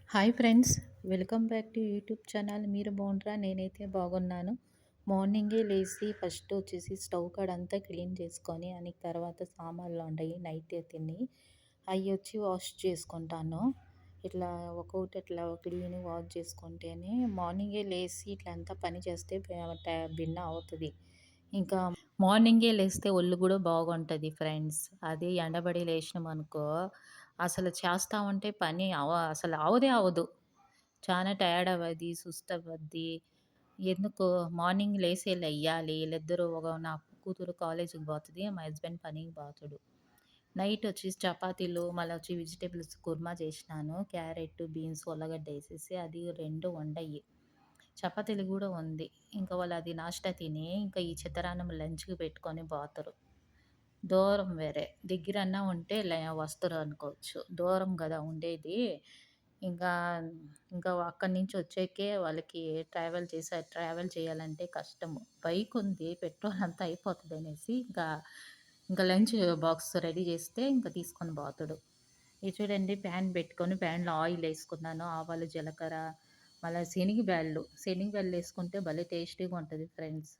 Hi friends, welcome back to YouTube channel. మీరు బాగుంటారా? నేనైతే బాగున్నాను. మార్నింగే లేచి ఫస్ట్ వచ్చేసి స్టవ్ కాడ అంతా క్లీన్ చేసుకొని అని తర్వాత సామాన్లు ఉంటాయి నైట్ తిని అవి వచ్చి వాష్ చేసుకుంటాను. ఇట్లా ఒక్కొక్కటి ఇట్లా క్లీన్ వాష్ చేసుకుంటేనే మార్నింగే లేచి ఇట్లా అంతా పని చేస్తే భిన్న అవుతుంది. ఇంకా మార్నింగే లేస్తే ఒళ్ళు కూడా బాగుంటుంది ఫ్రెండ్స్. అదే ఎండబడి లేచినామనుకో అసలు చేస్తా ఉంటే పని అసలు అవదే అవ్వదు. చాలా టైర్డ్ అవ్వద్ది, సుస్తవ్వద్ది. ఎందుకు మార్నింగ్ లేసే లెయ్యాలి. ఈళ్ళిద్దరూ నా కూతురు కాలేజీకి పోతది. మా హస్బెండ్ పనికి పోతాడు. నైట్ వచ్చేసి చపాతీలు, మళ్ళా వచ్చి వెజిటబుల్స్ కుర్మా చేసినాను. క్యారెట్, బీన్స్, ఉల్లగడ్డ ఏసేసి అది 2 వండాయి. చపాతీలు గూడా ఉంది. ఇంకా వాళ్ళు అది నాష్టా తిని, ఇంకా ఈ చిత్రాన్నం లంచ్‌కి పెట్టుకొని పోతారు. దూరం వేరే. దగ్గరన్నా ఉంటే వస్తరనుకోవచ్చు. దూరం గదా ఉండేది. ఇంకా, ఇంకా అక్కడి నుంచి వచ్చేకే వాళ్ళకి ట్రావెల్ చేయాలంటే కష్టము. బైకుంది పెట్రోల్ అంతా అయిపోతదనేసి ఇంకా లంచ్ బాక్స్ రెడీ చేస్తే ఇంకా తీసుకొని పోతాడు. ఇది చూడండి ప్యాన్ పెట్టుకొని ప్యాన్‌లో ఆయిలేసుకున్నాను. ఆవాలు, జీలకర్ర, మళ్ళా శనగబెల్లేసుకుంటే భలే టేస్టీగా ఉంటది ఫ్రెండ్స్.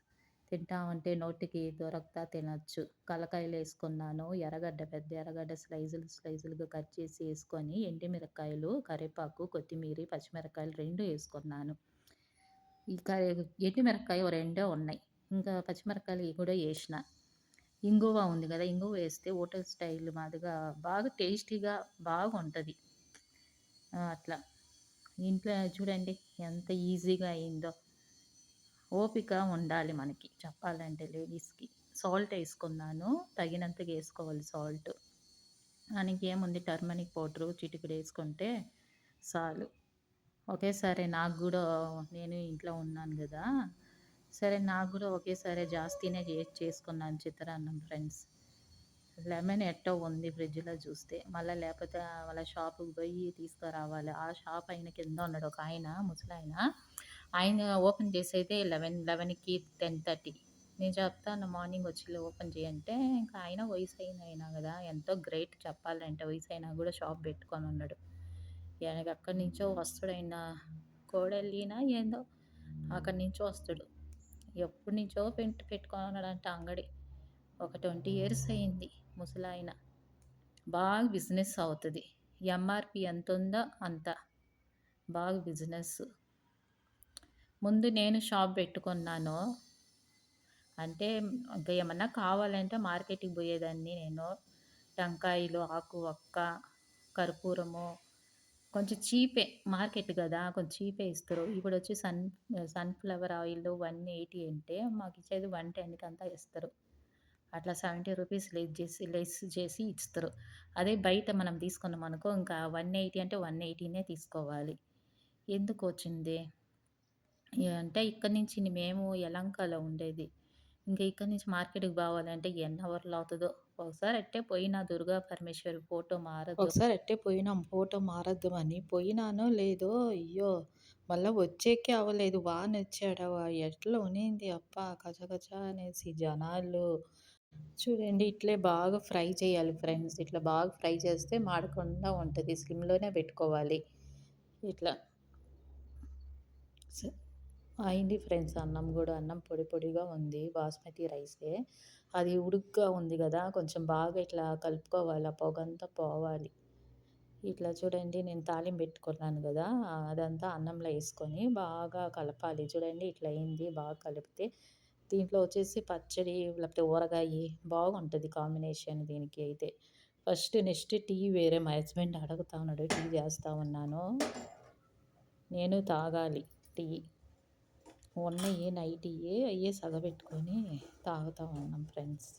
తింటా ఉంటే నోటికి దొరకతా తినొచ్చు. కలకాయలేసుకున్నాను. పెద్ద ఎర్రగడ్డ స్లైజులుగా కట్ చేసి ఏసుకొని, ఎండుమిరపకాయలు, కరివేపాకు, కొత్తిమీరి, పచ్చిమిరపకాయలు 2 ఏసుకున్నాను. ఈ ఎండుమిరపకాయ ఓ రెండే ఉన్నాయి. ఇంకా పచ్చిమిరపకాయలు ఇయి కూడా ఏసిన. ఇంగువ ఉంది గదా! ఇంగువ ఏస్తే హోటల్ స్టైల్ మాదిరిగా బాగా టేస్టీగా బాగుంటది. అట్లా. ఇంట్లో చూడండి ఎంత ఈజీగా అయిందో. ఓపిక ఉండాలి మనకి చెప్పాలంటే లేడీస్‌కి. సాల్ట్ ఏసుకున్నాను. తగినంతగా ఏసుకోవాలి సాల్ట్. దానికేముంది టర్మరిక్ పౌడరు చిటికెడేసుకుంటే సాలు. ఒకేసారి నాకు గూడా నేను ఇంట్లో ఉన్నాను గదా! సరే నాకు గూడా ఒకేసారి జాస్తీనే చేసుకున్నాను చిత్రాన్నం ఫ్రెండ్స్. లెమన్ ఎట్టో ఉంది ఫ్రిడ్జ్‌లో చూస్తే. లేపోతే వాళ్ళ షాపుకి పోయి తీసుకురావాలి. ఆ షాప్ ఆయన కింద ఉన్నాడు ఒకాయన ముసలాయన. ఆయన ఓపెన్ చేసేదే 11:00కి 10:30. నేను చెప్తాను మార్నింగ్ వచ్చి ఓపెన్ చేయంటే, ఇంకా ఆయన వయసైనాయన గదా! ఎంతో గ్రేట్ చెప్పాలంటే వయసైనా గూడా షాప్ పెట్టుకొనున్నాడు. ఎక్కడి నుంచో వస్తాడాయన కోడెల్లినా ఏందో అక్కడి నుంచో వస్తాడు. ఎప్పటినుంచో పెట్టుకొనున్నాడంట అంగడి. ఒక 20 ఇయర్స్ అయింది ముసలాయన. బాగా బిజినెస్ అవుతది. ఎంఆర్‌పీ ఎంతుందో అంత. బాగా బిజినెస్. ముందు నేను షాప్ పెట్టుకున్నాను. అంటే ఇంకా ఏమన్నా కావాలంటే మార్కెట్‌కి పోయేదాన్ని నేను. టంకాయలు, ఆకు వక్క, కర్పూరము కొంచెం చీపే. మార్కెట్ గదా! కొంచెం చీపే ఇస్తారు. ఇప్పుడొచ్చి సన్‌ఫ్లవర్ ఆయిల్ 180 అంటే మాకిచ్చేది 110కి అంతా ఇస్తారు. అట్లా 70 రూపీస్ లెస్ చేసి ఇస్తారు. అదే బయట మనం తీసుకున్నామనుకో ఇంకా 180 అంటే 180నే తీసుకోవాలి. ఎందుకొచ్చింది? అంటే ఇక్కడి నుంచి మేము యలంకలో ఉండేది. ఇంక ఇక్కడి నుంచి మార్కెట్‌కి పోవాలంటే ఎన్ని అవర్లు అవుతదో. ఒకసారి అట్టే పోయినా దుర్గా పరమేశ్వరి ఫోటో మారదు. ఒకసారి అట్టే పోయినాం ఫోటో మారద్దామని. పోయినానో లేదో అయ్యో! మళ్ళా వచ్చేకే అవ్వలేదు. వానొచ్చాడా ఎట్లా ఉనింది అబ్బా! కచకచ అనేసి జనాలు. చూడండి ఇట్లే బాగా ఫ్రై చేయాలి ఫ్రెండ్స్. ఇట్లా బాగా ఫ్రై చేస్తే మాడకుండా ఉంటది. స్లిమ్‌లోనే పెట్టుకోవాలి. ఇట్లా. స అయింది ఫ్రెండ్స్ అన్నం గూడా. అన్నం పొడి పొడిగా ఉంది. బాస్మతి రైసే. అది ఉడుకుగా ఉంది గదా! కొంచెం బాగా ఇట్లా కలుపుకోవాలి. ఆ పొగంతా పోవాలి. ఇట్లా చూడండి నేను తాలింపు పెట్టుకున్నాను గదా! అదంతా అన్నంలో యేసుకొని బాగా కలపాలి. చూడండి ఇట్లా అయింది. బాగా కలిపితే దీంట్లో వచ్చేసి పచ్చడి లేకపోతే ఊరగాయి బాగుంటది కాంబినేషన్ దీనికి అయితే. నెక్స్ట్ టీ వేరే మా హస్బెండ్ అడుగుతా ఉన్నాడు. టీ చేస్తా ఉన్నాను. నేను తాగాలి టీ. ఉన్నయి నైటియే అయ్యే సగబెట్టుకొని తాగుతా ఉన్నాం ఫ్రెండ్స్.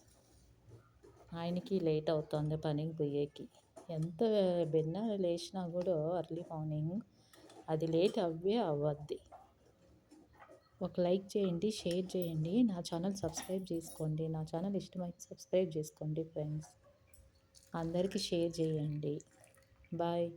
ఆయనకి లేట్ అవుతుంది పనికి పోయేకి. ఎంత బిన్న లేచినా గూడా ఎర్లీ మార్నింగ్ అది లేట్ అవ్వద్ది. ఒక లైక్ చేయండి, షేర్ చేయండి. నా ఛానల్ సబ్స్క్రైబ్ చేసుకోండి. నా ఛానల్ ఇష్టమైతే సబ్స్క్రైబ్ చేసుకోండి ఫ్రెండ్స్. అందరికీ షేర్ చేయండి. బాయ్.